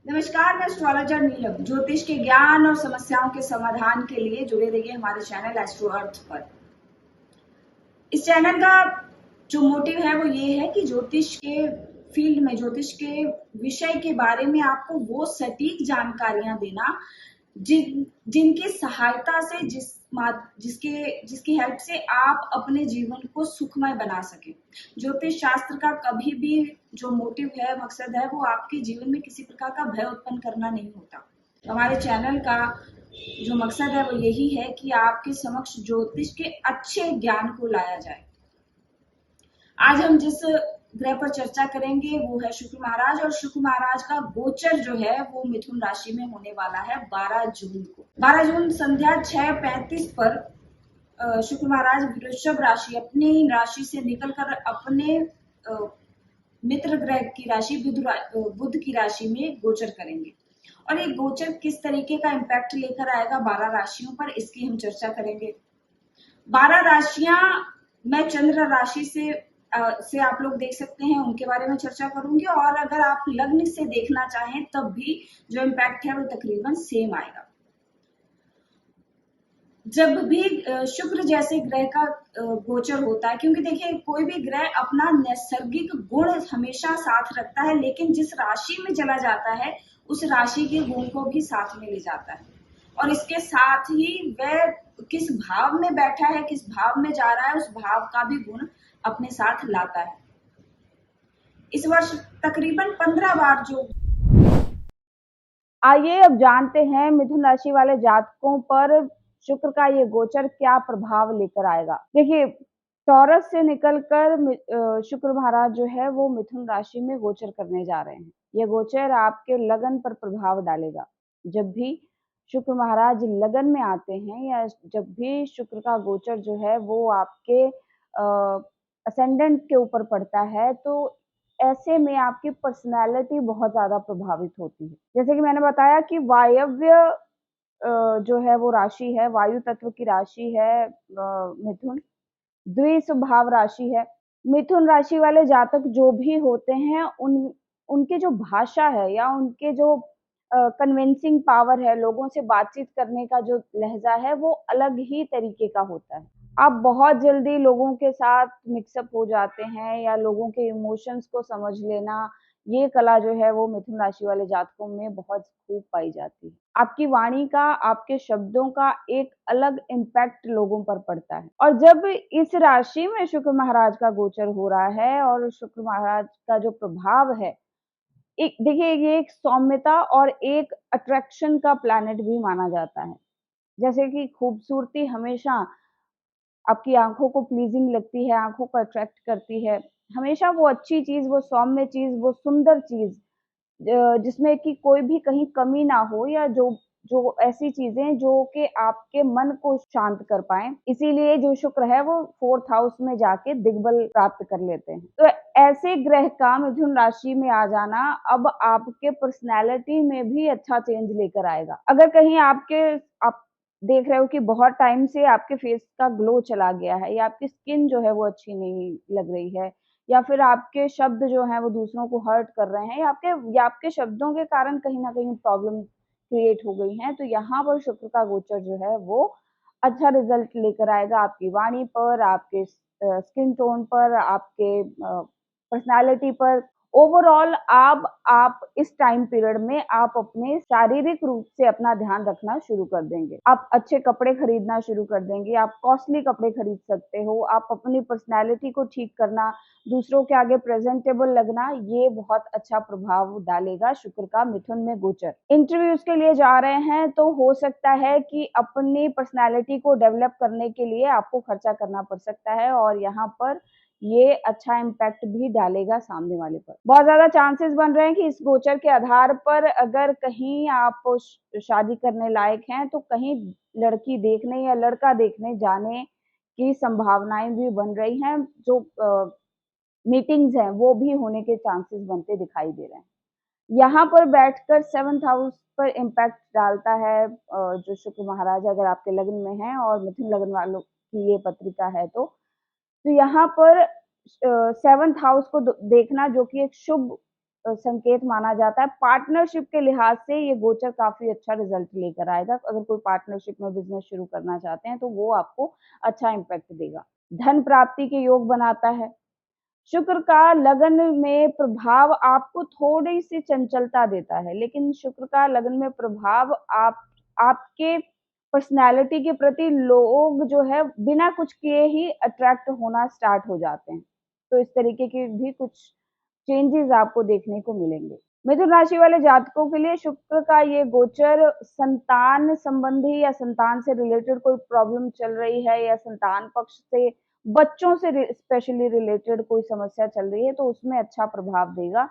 नमस्कार, मैं एस्ट्रोलॉजर नीलम। ज्योतिष के ज्ञान और समस्याओं के समाधान के लिए जुड़े रहिए हमारे चैनल एस्ट्रो अर्थ पर। इस चैनल का जो मोटिव है वो ये है कि ज्योतिष के फील्ड में, ज्योतिष के विषय के बारे में आपको वो सटीक जानकारियां देना जिनकी सहायता से जिसकी हेल्प से आप अपने जीवन को सुखमय बना सके। ज्योतिष शास्त्र का कभी भी जो मोटिव है, मकसद है, वो आपके जीवन में किसी प्रकार का भय उत्पन्न करना नहीं होता। हमारे चैनल का जो मकसद है वो यही है कि आपके समक्ष ज्योतिष के अच्छे ज्ञान को लाया जाए। आज हम जिस ग्रह पर चर्चा करेंगे वो है शुक्र महाराज, और शुक्र महाराज का गोचर जो है वो मिथुन राशि में होने वाला है 12 जून को। 12 जून संध्या 6:35 पर शुक्र महाराज वृषभ राशि, अपनी राशि से निकलकर अपने मित्र ग्रह की राशि बुध की राशि में गोचर करेंगे। और ये गोचर किस तरीके का इम्पैक्ट लेकर आएगा 12 राशियों पर, इसकी हम चर्चा करेंगे। 12 राशियां मैं चंद्र राशि से आप लोग देख सकते हैं, उनके बारे में चर्चा करूंगी। और अगर आप लग्न से देखना चाहें तब भी जो इम्पैक्ट है वो तकरीबन सेम आएगा। जब भी शुक्र जैसे ग्रह का गोचर होता है, क्योंकि देखिए कोई भी ग्रह अपना नैसर्गिक गुण हमेशा साथ रखता है, लेकिन जिस राशि में चला जाता है उस राशि के गुण को भी साथ में ले जाता है। और इसके साथ ही वह किस भाव में बैठा है, किस भाव में जा रहा है, उस भाव का भी गुण अपने साथ लाता है। इस वर्ष तकरीबन 15 बार जो आइए अब जानते हैं मिथुन राशि वाले जातकों पर शुक्र का ये गोचर क्या प्रभाव लेकर आएगा। देखिए, टॉरस से निकलकर शुक्र महाराज जो है वो मिथुन राशि में गोचर करने जा रहे हैं। ये गोचर आपके लगन पर प्रभाव डालेगा। जब भी शुक्र महाराज लगन में आते हैं या जब भी शुक्र का गोचर जो है वो आपके असेंडेंट के ऊपर पड़ता है, तो ऐसे में आपकी पर्सनैलिटी बहुत ज़्यादा प्रभावित होती है। जैसे कि मैंने बताया कि वायव्य जो है वो राशि है, वायु तत्व की राशि है मिथुन, द्विस्वभाव राशि है। मिथुन राशि वाले जातक जो भी होते हैं, उनकी जो भाषा है या उनके जो कन्विंसिंग पावर है, लोगों से बातचीत करने का जो लहजा है वो अलग ही तरीके का होता है। आप बहुत जल्दी लोगों के साथ मिक्सअप हो जाते हैं या लोगों के इमोशंस को समझ लेना, ये कला जो है वो मिथुन राशि वाले जातकों में बहुत खूब पाई जाती है। आपकी वाणी का, आपके शब्दों का एक अलग इम्पैक्ट लोगों पर पड़ता है। और जब इस राशि में शुक्र महाराज का गोचर हो रहा है और शुक्र महाराज का जो प्रभाव है, एक देखिए ये एक सौम्यता और एक अट्रैक्शन का प्लैनेट भी माना जाता है। जैसे कि खूबसूरती हमेशा आपकी आँखों को प्लीज़िंग लगती है, आँखों को अट्रैक्ट करती है। हमेशा वो अच्छी चीज़, वो सौम्य चीज़, वो सुंदर चीज़ जिसमें कि कोई भी कहीं कमी ना हो, या जो जो ऐसी चीज़ें जो कि आपके मन को शांत कर पाएँ, इसीलिए जो शुक्र है वो 4th हाउस में जाके दिग्बल प्राप्त कर लेते हैं। तो ऐसे ग्रह का मिथुन राशि में आ जाना अब आपके पर्सनैलिटी में भी अच्छा चेंज लेकर आएगा। अगर कहीं आप देख रहे हो कि बहुत टाइम से आपके फेस का ग्लो चला गया है या आपकी स्किन जो है वो अच्छी नहीं लग रही है, या फिर आपके शब्द जो हैं वो दूसरों को हर्ट कर रहे हैं, या आपके शब्दों के कारण कहीं न कहीं प्रॉब्लम क्रिएट हो गई हैं, तो यहाँ पर शुक्र का गोचर जो है वो अच्छा रिज़ल्ट लेकर आएगा आपकी वाणी पर, आपके स्किन टोन पर, आपके पर्सनैलिटी पर। ओवरऑल आप इस टाइम पीरियड में आप अपने शारीरिक रूप से अपना ध्यान रखना शुरू कर देंगे। आप अच्छे कपड़े खरीदना शुरू कर देंगे, आप कॉस्टली कपड़े खरीद सकते हो, आप अपनी पर्सनैलिटी को ठीक करना, दूसरों के आगे प्रेज़ेंटेबल लगना, ये बहुत अच्छा प्रभाव डालेगा शुक्र का मिथुन में गोचर। इंटरव्यूज़ के लिए जा रहे हैं तो हो सकता है कि अपनी पर्सनैलिटी को डेवलप करने के लिए आपको खर्चा करना पड़ सकता है, और यहाँ पर ये अच्छा इम्पैक्ट भी डालेगा सामने वाले पर। बहुत ज़्यादा चांसेस बन रहे हैं कि इस गोचर के आधार पर अगर कहीं आप शादी करने लायक हैं, तो कहीं लड़की देखने या लड़का देखने जाने की संभावनाएँ भी बन रही हैं। जो मीटिंग्स हैं वो भी होने के चांसेस बनते दिखाई दे रहे हैं। यहाँ पर बैठकर 7th हाउस पर इम्पैक्ट डालता है जो शुक्र महाराज अगर आपके लग्न में हैं और मिथुन लग्न वालों की ये पत्रिका है तो यहाँ पर 7th हाउस को देखना, जो कि एक शुभ संकेत माना जाता है। पार्टनरशिप के लिहाज से ये गोचर काफ़ी अच्छा रिज़ल्ट लेकर आएगा। अगर कोई पार्टनरशिप में बिज़नेस शुरू करना चाहते हैं, तो वो आपको अच्छा इम्पैक्ट देगा। धन प्राप्ति के योग बनाता है। शुक्र का लगन में प्रभाव आपको थोड़ी-सी चंचलता देता है, लेकिन शुक्र का लगन में प्रभाव आपके पर्सनैलिटी के प्रति लोग जो है बिना कुछ किए ही अट्रैक्ट होना स्टार्ट हो जाते हैं। तो इस तरीके के भी कुछ चेंजेज़ आपको देखने को मिलेंगे। मिथुन राशि वाले जातकों के लिए शुक्र का ये गोचर संतान संबंधी या संतान से रिलेटेड कोई प्रॉब्लम चल रही है या संतान पक्ष से बच्चों से स्पेशली रिलेटेड कोई समस्या चल रही है, तो उसमें अच्छा प्रभाव देगा।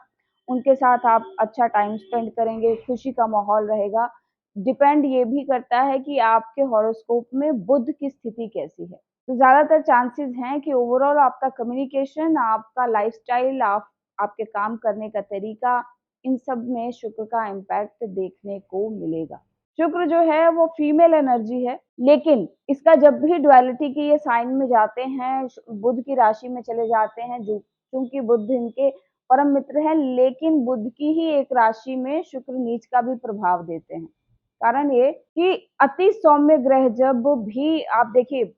उनके साथ आप अच्छा टाइम स्पेंड करेंगे, खुशी का माहौल रहेगा। डिपेंड ये भी करता है कि आपके हॉरोस्कोप में बुध की स्थिति कैसी है। तो ज़्यादातर चांसेस हैं कि ओवरऑल आपका कम्युनिकेशन, आपका लाइफ़स्टाइल, आपके काम करने का तरीका, इन सब में शुक्र का इम्पैक्ट देखने को मिलेगा। शुक्र जो है वो फीमेल एनर्जी है, लेकिन इसका जब भी ड्युअलिटी की ये साइन में जाते हैं, बुध की राशि में चले जाते हैं, जो चूँकि बुध इनके परम मित्र हैं, लेकिन बुध की ही एक राशि में शुक्र नीच का भी प्रभाव देते हैं। कारण ये कि अति सौम्य ग्रह जब भी आप देखिए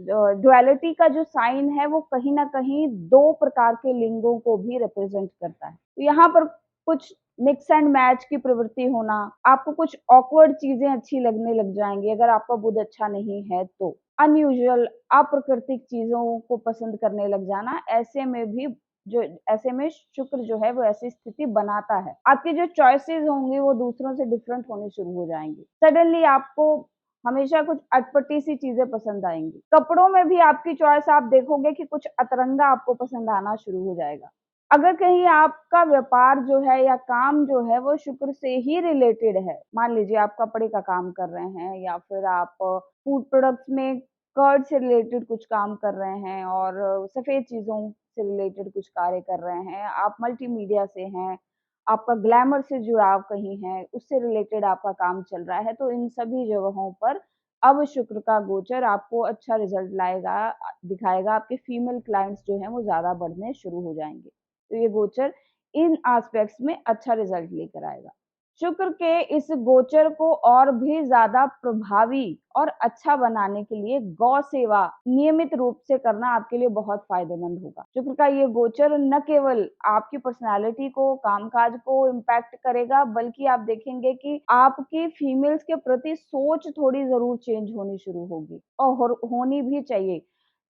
ड्युअलिटी का जो साइन है वो कहीं न कहीं 2 प्रकार के लिंगों को भी रिप्रेजेंट करता है। तो यहाँ पर कुछ मिक्स एंड मैच की प्रवृत्ति होना, आपको कुछ ऑकवर्ड चीज़ें अच्छी लगने लग जाएँगी अगर आपका बुध अच्छा नहीं है तो। अनयूजुअल, अप्राकृतिक चीज़ों को पसंद करने लग जाना, ऐसे में शुक्र जो है वो ऐसी स्थिति बनाता है। आपकी जो चॉइसेस होंगी वो दूसरों से डिफरेंट होनी शुरू हो जाएँगी। सडनली आपको हमेशा कुछ अटपटी सी चीज़ें पसंद आएँगी। कपड़ों में भी आपकी चॉइस आप देखोगे कि कुछ अतरंगा आपको पसंद आना शुरू हो जाएगा। अगर कहीं आपका व्यापार जो है या काम जो है वो शुक्र से ही रिलेटेड है, मान लीजिए आप कपड़े का काम कर रहे हैं या फिर आप फूड प्रोडक्ट्स में कर्ड से रिलेटेड कुछ काम कर रहे हैं और सफ़ेद चीज़ों से रिलेटेड कुछ कार्य कर रहे हैं, आप मल्टीमीडिया से हैं, आपका ग्लैमर से जुड़ाव कहीं है, उससे रिलेटेड आपका काम चल रहा है, तो इन सभी जगहों पर अब शुक्र का गोचर आपको अच्छा रिज़ल्ट दिखाएगा, आपके फीमेल क्लाइंट्स जो हैं वो ज़्यादा बढ़ने शुरू हो जाएँगे। तो ये गोचर इन एस्पेक्ट्स में अच्छा रिज़ल्ट लेकर आएगा। शुक्र के इस गोचर को और भी ज़्यादा प्रभावी और अच्छा बनाने के लिए गौ सेवा नियमित रूप से करना आपके लिए बहुत फ़ायदेमंद होगा। शुक्र का ये गोचर न केवल आपकी पर्सनैलिटी को, कामकाज को इम्पैक्ट करेगा, बल्कि आप देखेंगे कि आपकी फीमेल्स के प्रति सोच थोड़ी ज़रूर चेंज होनी शुरू होगी और होनी भी चाहिए।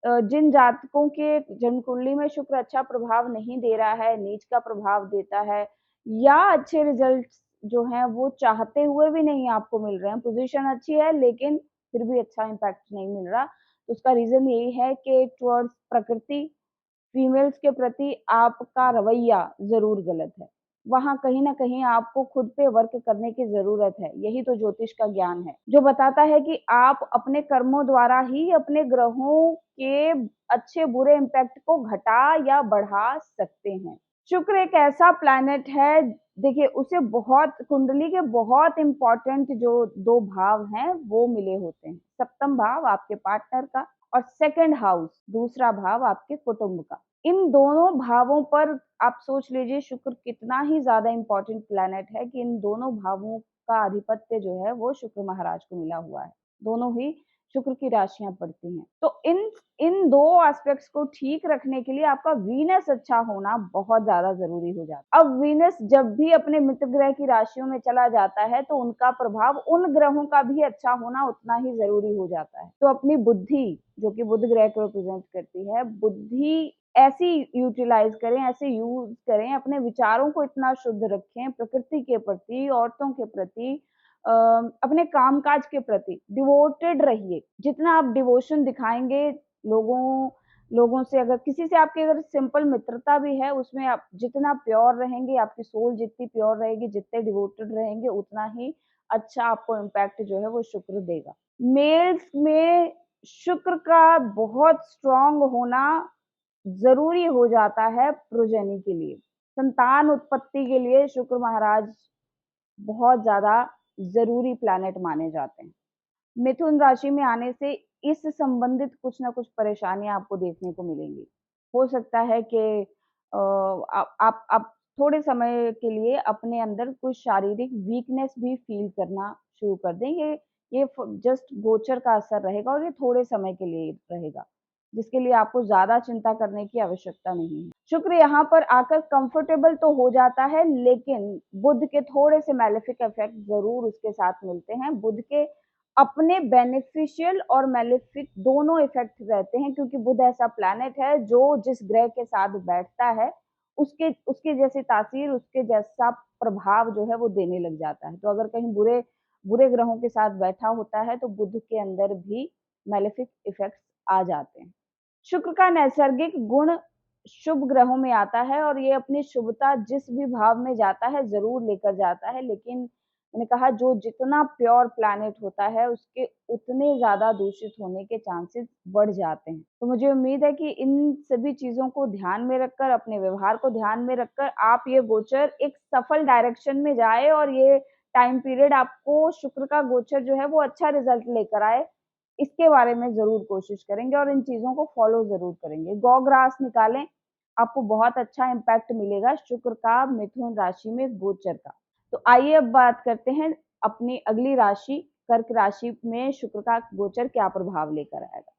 जिन जातकों के जन्म कुंडली में शुक्र अच्छा प्रभाव नहीं दे रहा है, नीच का प्रभाव देता है या अच्छे रिज़ल्ट्स जो हैं वो चाहते हुए भी नहीं आपको मिल रहे हैं, पोज़ीशन अच्छी है लेकिन फिर भी अच्छा इम्पैक्ट नहीं मिल रहा, तो उसका रीज़न यही है कि टुवर्ड्स प्रकृति, फीमेल्स के प्रति आपका रवैया ज़रूर गलत है। वहाँ कहीं न कहीं आपको खुद पे वर्क करने की ज़रूरत है, यही तो ज्योतिष का ज्ञान है, जो बताता है कि आप अपने कर्मों द्वारा ही अपने ग्रहों के अच्छे-बुरे इम्पैक्ट को घटा या बढ़ा सकते हैं। शुक्र एक ऐसा प्लैनेट है, देखिए उसे बहुत कुंडली के बहुत इम्पोर्टेंट जो 2 भाव हैं, वो मिले होते हैं। सप्तम भाव आपके पार्टनर का और सेकंड हाउस दूसरा भाव आपके कुटुंब का। इन दोनों भावों पर आप सोच लीजिए शुक्र कितना ही ज़्यादा इम्पोर्टेंट प्लैनेट है कि इन दोनों भावों का आधिपत्य जो है वो शुक्र महाराज को मिला हुआ है। दोनों ही शुक्र की राशियाँ पड़ती हैं। तो इन इन 2 एस्पेक्ट्स को ठीक रखने के लिए आपका वीनस अच्छा होना बहुत ज़्यादा ज़रूरी हो जाता है। अब वीनस जब भी अपने मित्र ग्रह की राशियों में चला जाता है, तो उनका प्रभाव उन ग्रहों का भी अच्छा होना उतना ही ज़रूरी हो जाता है। तो अपनी बुद्धि, जो कि बुध ग्रह को रिप्रेज़ेंट करती है, बुद्धि ऐसी यूटिलाइज़ करें, ऐसे यूज़ करें, अपने विचारों को इतना शुद्ध रखें, प्रकृति के प्रति, औरतों के प्रति अपने कामकाज के प्रति डिवोटेड रहिए। जितना आप डिवोशन दिखाएँगे लोगों लोगों से अगर किसी से आपकी अगर सिंपल मित्रता भी है, उसमें आप जितना प्योर रहेंगे, आपकी सोल जितनी प्योर रहेगी, जितने डिवोटेड रहेंगे, उतना ही अच्छा आपको इम्पैक्ट जो है वो शुक्र देगा। मेल्स में शुक्र का बहुत स्ट्रॉन्ग होना ज़रूरी हो जाता है प्रोजेनी के लिए। संतान उत्पत्ति के लिए शुक्र महाराज बहुत ज़्यादा ज़रूरी प्लैनेट माने जाते हैं। मिथुन राशि में आने से इस संबंधित कुछ न कुछ परेशानियाँ आपको देखने को मिलेंगी। हो सकता है कि आप थोड़े समय के लिए अपने अंदर कुछ शारीरिक वीकनेस भी फ़ील करना शुरू कर दें। ये फ जस्ट गोचर का असर रहेगा और ये थोड़े समय के लिए रहेगा, जिसके लिए आपको ज़्यादा चिंता करने की आवश्यकता नहीं है। शुक्र यहाँ पर आकर कंफर्टेबल तो हो जाता है, लेकिन बुध के थोड़े से मैलेफिक इफ़ेक्ट ज़रूर उसके साथ मिलते हैं। बुध के अपने बेनिफिशियल और मैलेफिक दोनों इफ़ेक्ट रहते हैं, क्योंकि बुध ऐसा प्लैनेट है जो जिस ग्रह के साथ बैठता है, उसके उसके जैसी तासीर, उसके जैसा प्रभाव जो है वो देने लग जाता है। तो अगर कहीं बुरे बुरे ग्रहों के साथ बैठा होता है, तो बुध के अंदर भी मैलेफिक इफ़ेक्ट्स आ जाते हैं। शुक्र का नैसर्गिक गुण शुभ ग्रहों में आता है और ये अपनी शुभता जिस भी भाव में जाता है ज़रूर लेकर जाता है, लेकिन मैंने कहा जो जितना प्योर प्लैनेट होता है उसके उतने ज़्यादा दूषित होने के चांसेस बढ़ जाते हैं। तो मुझे उम्मीद है कि इन सभी चीज़ों को ध्यान में रखकर, अपने व्यवहार को ध्यान में रखकर आप ये गोचर एक सफल डायरेक्शन में जाए और ये टाइम पीरियड आपको शुक्र का गोचर जो है वो अच्छा रिज़ल्ट लेकर आए। इसके बारे में ज़रूर कोशिश करेंगे और इन चीज़ों को फ़ॉलो ज़रूर करेंगे। गौ ग्रास निकालें, आपको बहुत अच्छा इम्पैक्ट मिलेगा शुक्र का मिथुन राशि में गोचर का। तो आइए अब बात करते हैं अपनी अगली राशि कर्क राशि में शुक्र का गोचर क्या प्रभाव लेकर आएगा।